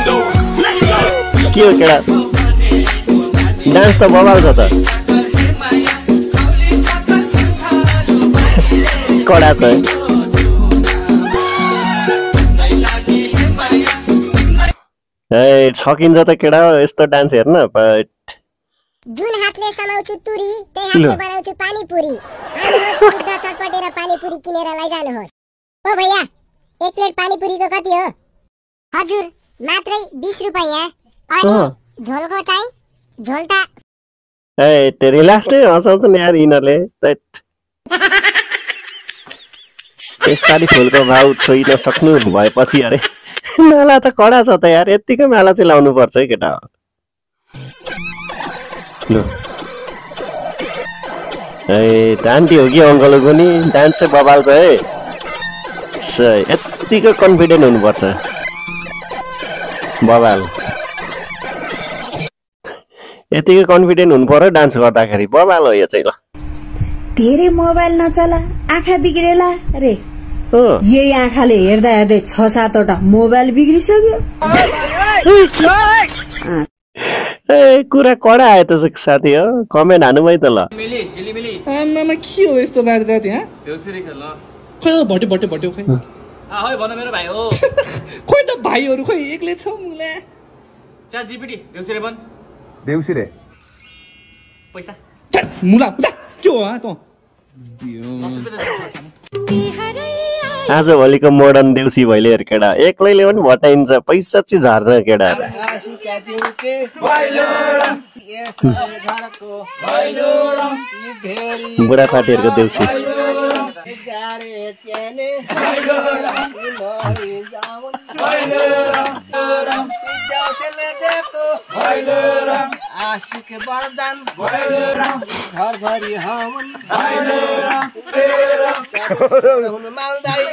के हो केडा डान्स त बबाल छ त कडा छ ए सकिन्छ त केडा यस्तो डान्स हेर्न बट जुन हातले समाउँछु तुरी त्यही हातले बनाउँछु पानीपुरी आउनुहोस् खुट्टा चटपटेर पानीपुरी किनेर लैजानुहोस् ओ भैया एक प्लेट पानीपुरीको कति हो हजुर मात्रै 20 रुपैयाँ अनि झोलको चाहिँ झोल त ए तेरी लास्टै हँसाउँछ नि यार यिनीहरूले यसपालि फुलको भाउ छोइन सक्नु भएपछि अरे माला त कडा छ त यार यतिकै माला चाहिँ लाउनु पर्छ है केटा ल ए आन्टी हो कि अङ्कलको नि डान्स चाहिँ बबाल छ है यतिकै कन्फिडेन्ट हुनुपर्छ बबाल यतिकै कन्फिडेन्ट हुनु पर्यो डान्स गर्दाखेरि बबाल हो यो चाहिँ ल धेरै मोबाइल नचला आँखा बिग्रेला रे यही आँखाले हेर्दा हेर्दै 6-7 वटा मोबाइल बिग्रिसक्यो ए कुरा कडा आयो त साथी हो कमेन्ट हानु भइ त ल आमामा के हो यस्तो रात रात यहाँ देउसुरे खेल खै भट्यो भट्यो भट्यो खै होय भन मेरो भाइ हो खोइ त भाइहरु खोइ एक्लै छौ मुला चा जीपीडी देउसुरे बन देउसुरे पैसा मुला के हो त आज भोलिको मोडर्न देउसी भैलेहरु केडा एक्लैले पनि भटाइन्छ पैसा चाहिँ झर्न केडा बुढापाटीहरुको देउसी आशिक वरदान घर भरी हमन मालदाई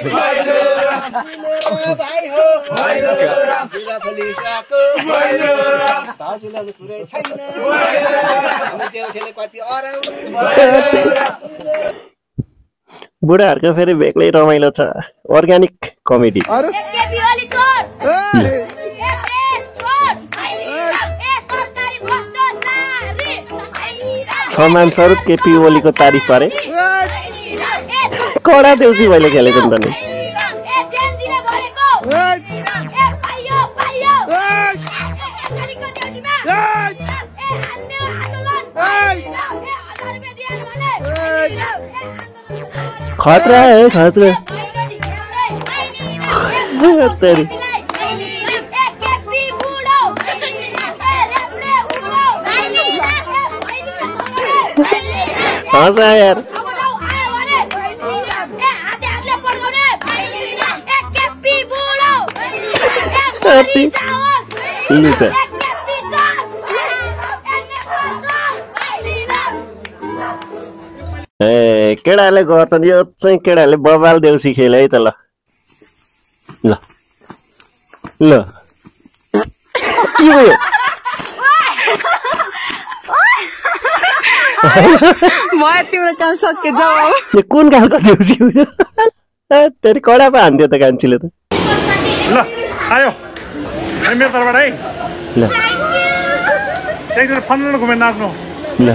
भाइ हो दाजुलाई पुरै छैन कति बुढाहरुको फेरि बेग्लै रमाइलो छ अर्ग्यानिक कमेडी सम्मान स्वरूप केपी ओलीको तारिफ गरे कडा देउसी भइले खेलेको नि त नि खतरा है खतरा तेरी हँसा यार ए केडाले गर्छन् यो चाहिँ केडाले बबाल देउसी खेले है त ल ल ल के भयो तिम्रो काम सके जाऊ कुन खालको देउसी हो तेरि कडा पो हान्थ्यो त कान्छीले त ल आयो मेरो तर्फबाट है ल एकजना फन्नु घुमेर नाच्नु ल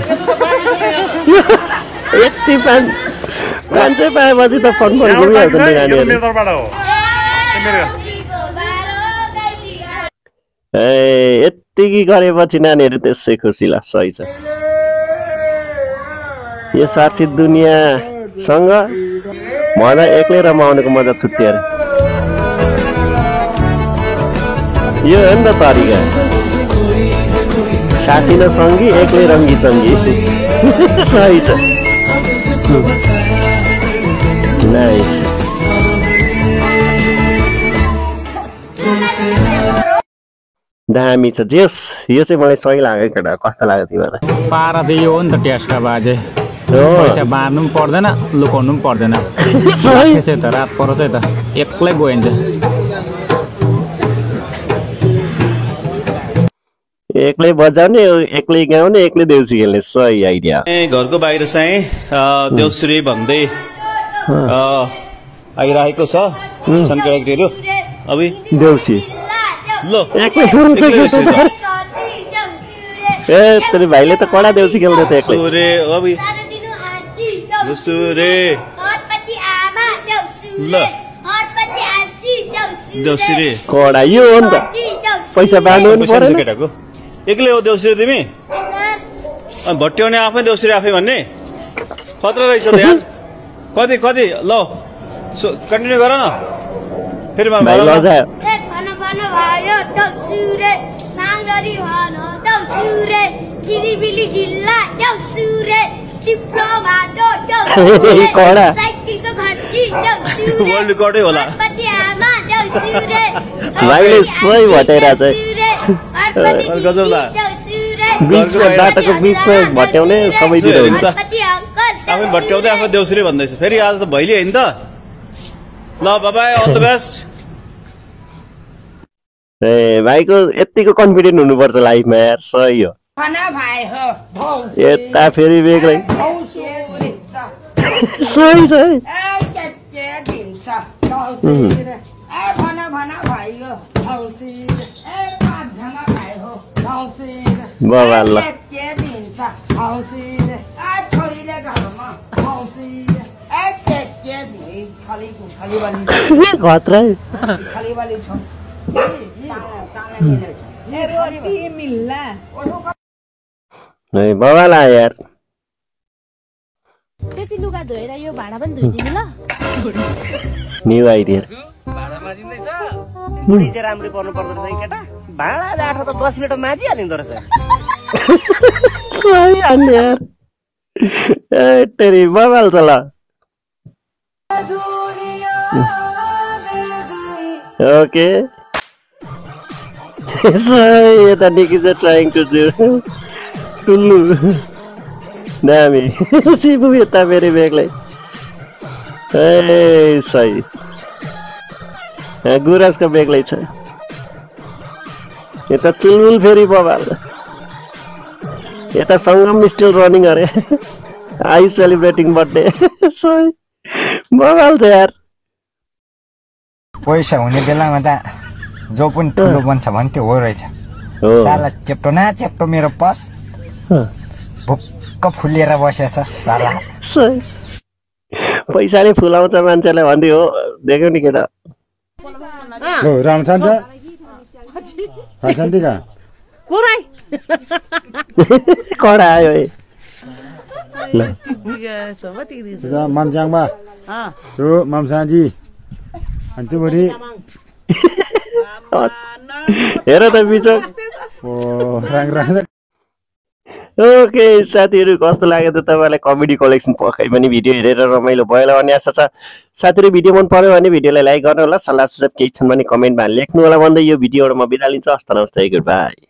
यति मान्छे पाएपछि त फन फन घुमिहाल्छ नि नानीहरु मेरो तर्फबाट हो ए यतिकै गरेपछि नानीहरु त्यसै खुसी लाग्छ सही छ यो साथी दुनियाँसँग मजा एक्लै रमाउनुको मजा छुट्टै अरे यो हो नि त तरिका साथी न सँगी एक्लै रङ्गी चङ्गी सही छ नाइस दामी छ जेस यो चाहिँ मलाई सही लाग्यो केटा कस्तो लाग्यो तिमीलाई पारा चाहिँ यो हो नि त टेस्टका बाजे पैसा बार्नु पनि पर्दैन लुकाउनु पनि पर्दैन त्यसै त रात परोस् है त एक्लै गइन्छ एक्लै बजाउने एक्लै गाउने एक्लै देउसी खेल्ने सही आइडिया घरको बाहिर चाहिँ देउसुरे भन्दै आइरहेको छ सनकेटाकेटीहरू अब देउसी ल एक्लै खेल्छ ए तेरो भाइले त कडा देउसी खेल्दै त एक्लै सुरे अबि सुरे ल देउसुरे कडा यो हो नि त पैसा बाँड्नु पनि पर्यो केटाको एक्लै हो देउसुरे तिमी भट्ट्याउने आफै देउसुरे आफै भन्ने खतरा रहेछ त यार कति कति ल कन्टिन्यू गर न फेरि भाइ लजायो कडा वर्ल्ड रेकर्डै होला भाइले सही भटेर गजब ला बिचमा बाटोको बिचमा भट्याउने सबैतिर हुन्छ आफै भट्ट्याउँदै आफै देउसुरे भन्दैछ फेरि आज त भैली होइन त ल बाबाई अल द बेस्ट ए भाइको यतिको कन्फिडेन्ट हुनुपर्छ लाइफमा यार सही हो यता फेरि बेग्लै सही छ बाबा ल खतरा बाबाला यार त्यति लुगा धोएर यो भाडा पनि धोइदिनु ल न्यू आइडिया भाडामा दिँदैछ बुढी चाहिँ राम्रै पर्नु पर्दो रहेछ केटा भाडा जाठो त 10 मिनेट माझिहालिँदो रहेछ सही हाल्ने यार ए तेरी बाबाल चला ओके सही यता निकी चाहिँ ट्राइङ टु डु टुल्लु दामी सिबु यता फेरि बेग्लै ए सही गुराजको बेग्लै छ यता चुलबुल फेरि बबाल यता सङ्गम स्टिल रनिङ अरे आई सेलिब्रेटिङ बर्थडे सही बबाल छ यार पैसा हुने बेलामा त जो पनि ठुलो बन्छ भने त्यो हो रहेछ साला चेप्टो न चेप्टो मेरो पस भुक्क फुलिएर बसेछ साला पैसाले फुलाउँछ मान्छेलाई भन्दै हो देख्यौ नि केटा राम खान्छ खान्छ का कडा आयो मामसाङमा त्यो मामसाङजी अन्चु बुढी हेर त बिचक ओके साथीहरू कस्तो लाग्यो त तपाईँलाई कमेडी कलेक्सन पक्कै पनि भिडियो हेरेर रमाइलो भयो होला भन्ने आशा छ साथीहरू भिडियो मन पर्यो भने भिडियोलाई लाइक गर्नु होला सल्लाह सुझाव केही छन् भने कमेन्टमा लेख्नु होला भन्दै यो भिडियोबाट म बिदा लिन्छु हस्त नमस्ते गुड बाई